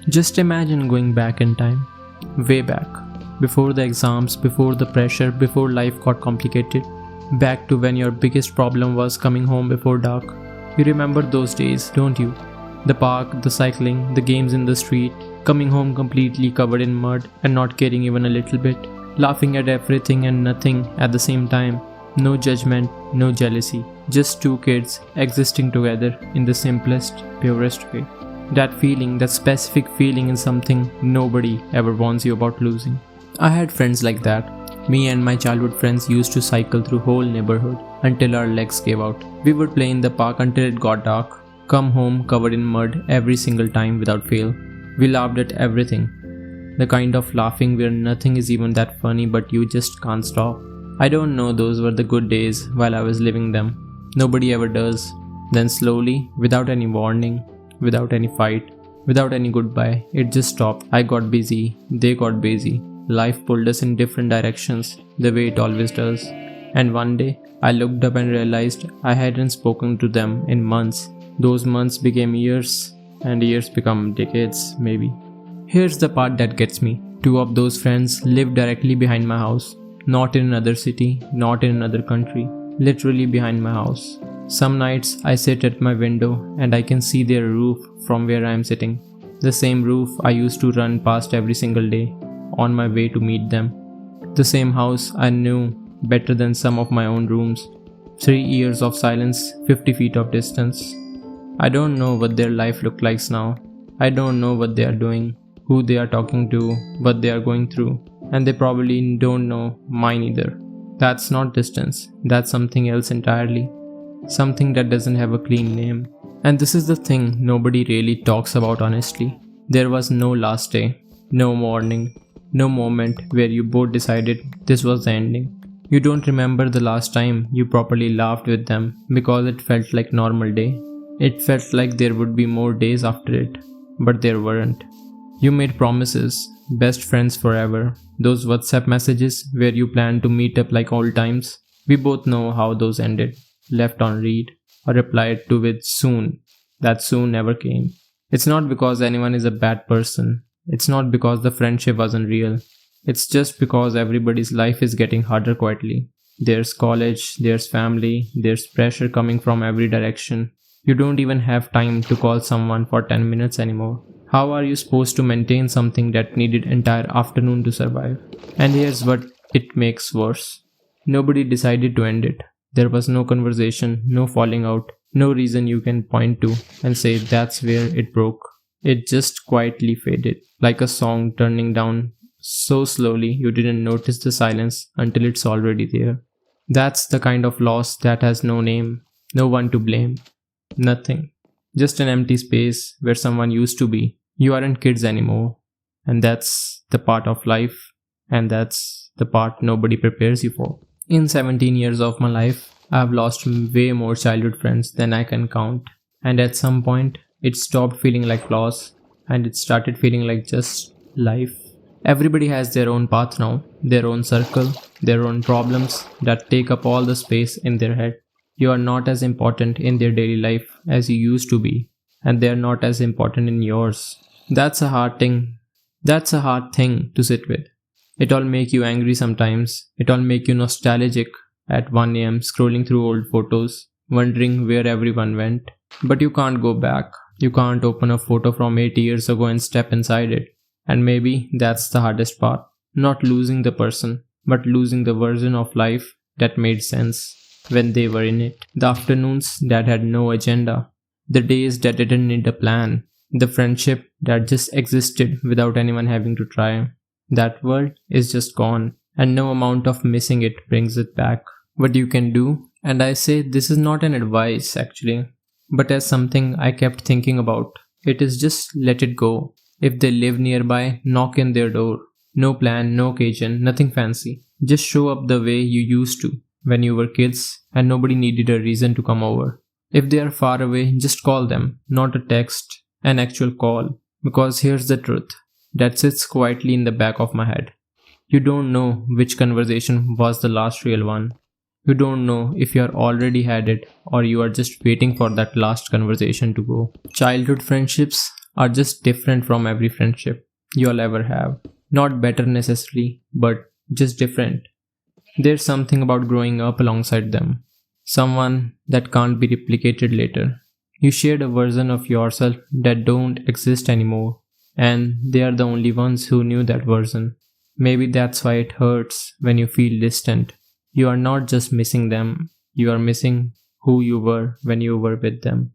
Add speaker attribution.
Speaker 1: Just imagine going back in time, way back, before the exams, before the pressure, before life got complicated, back to when your biggest problem was coming home before dark. You remember those days, don't you? The park, the cycling, the games in the street, coming home completely covered in mud and not caring even a little bit, laughing at everything and nothing at the same time. No judgment, no jealousy, just two kids existing together in the simplest, purest way. That feeling, that specific feeling is something nobody ever warns you about losing. I had friends like that. Me and my childhood friends used to cycle through whole neighborhood until our legs gave out. We would play in the park until it got dark, come home covered in mud every single time without fail. We laughed at everything. The kind of laughing where nothing is even that funny but you just can't stop. I don't know, those were the good days while I was living them. Nobody ever does. Then slowly, without any warning, without any fight, without any goodbye, it just stopped. I got busy, they got busy. Life pulled us in different directions, the way it always does. And one day, I looked up and realized I hadn't spoken to them in months. Those months became years, and years become decades, maybe. Here's the part that gets me. Two of those friends live directly behind my house. Not in another city, not in another country. Literally behind my house. Some nights I sit at my window and I can see their roof from where I am sitting. The same roof I used to run past every single day on my way to meet them. The same house I knew better than some of my own rooms. 3 years of silence, 50 feet of distance. I don't know what their life looks like now. I don't know what they are doing, who they are talking to, what they are going through. And they probably don't know mine either. That's not distance, that's something else entirely. Something that doesn't have a clean name. And this is the thing nobody really talks about honestly. There was no last day, no morning, no moment where you both decided this was the ending. You don't remember the last time you properly laughed with them because it felt like normal day. It felt like there would be more days after it, but there weren't. You made promises, best friends forever, those WhatsApp messages where you planned to meet up like old times. We both know how those ended, left on read, or replied to with soon. That soon never came. It's not because anyone is a bad person. It's not because the friendship wasn't real. It's just because everybody's life is getting harder quietly. There's college, there's family, there's pressure coming from every direction. You don't even have time to call someone for 10 minutes anymore. How are you supposed to maintain something that needed entire afternoon to survive? And here's what it makes worse. Nobody decided to end it. There was no conversation, no falling out, no reason you can point to and say that's where it broke. It just quietly faded, like a song turning down so slowly you didn't notice the silence until it's already there. That's the kind of loss that has no name, no one to blame, nothing. Just an empty space where someone used to be. You aren't kids anymore. And that's the part of life, and that's the part nobody prepares you for. In 17 years of my life, I've lost way more childhood friends than I can count. And at some point, it stopped feeling like loss and it started feeling like just life. Everybody has their own path now, their own circle, their own problems that take up all the space in their head. You are not as important in their daily life as you used to be, and they are not as important in yours. That's a hard thing. That's a hard thing to sit with. It'll make you angry sometimes. It'll make you nostalgic at 1 a.m. scrolling through old photos, wondering where everyone went. But you can't go back. You can't open a photo from 8 years ago and step inside it. And maybe that's the hardest part. Not losing the person, but losing the version of life that made sense when they were in it. The afternoons that had no agenda. The days that didn't need a plan. The friendship that just existed without anyone having to try. That world is just gone, and no amount of missing it brings it back. What you can do, and I say this is not an advice actually, but as something I kept thinking about, it is just let it go. If they live nearby, knock in their door. No plan, no occasion, nothing fancy. Just show up the way you used to when you were kids and nobody needed a reason to come over. If they are far away, just call them, not a text, an actual call. Because here's the truth that sits quietly in the back of my head. You don't know which conversation was the last real one. You don't know if you are already had it or you are just waiting for that last conversation to go. Childhood friendships are just different from every friendship you'll ever have. Not better necessarily, but just different. There's something about growing up alongside them, someone that can't be replicated later. You shared a version of yourself that don't exist anymore, and they are the only ones who knew that version. Maybe that's why it hurts when you feel distant. You are not just missing them, you are missing who you were when you were with them.